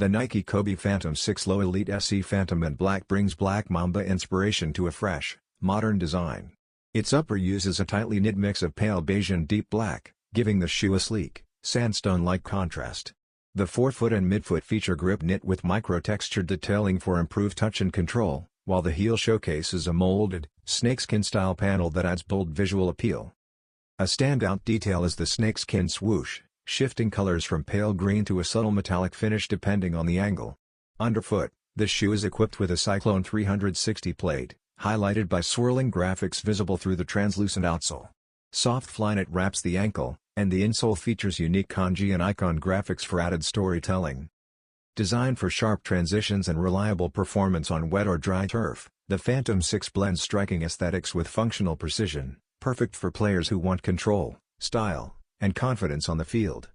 The Nike Kobe Phantom 6 Low Elite SE Phantom in black brings Black Mamba inspiration to a fresh, modern design. Its upper uses a tightly knit mix of pale beige and deep black, giving the shoe a sleek, sandstone-like contrast. The forefoot and midfoot feature grip knit with micro-textured detailing for improved touch and control, while the heel showcases a molded, snakeskin-style panel that adds bold visual appeal. A standout detail is the snakeskin swoosh, shifting colors from pale green to a subtle metallic finish depending on the angle. Underfoot, the shoe is equipped with a Cyclone 360 plate, highlighted by swirling graphics visible through the translucent outsole. Soft Flyknit wraps the ankle, and the insole features unique kanji and icon graphics for added storytelling. Designed for sharp transitions and reliable performance on wet or dry turf, the Phantom 6 blends striking aesthetics with functional precision, perfect for players who want control, style, and confidence on the field.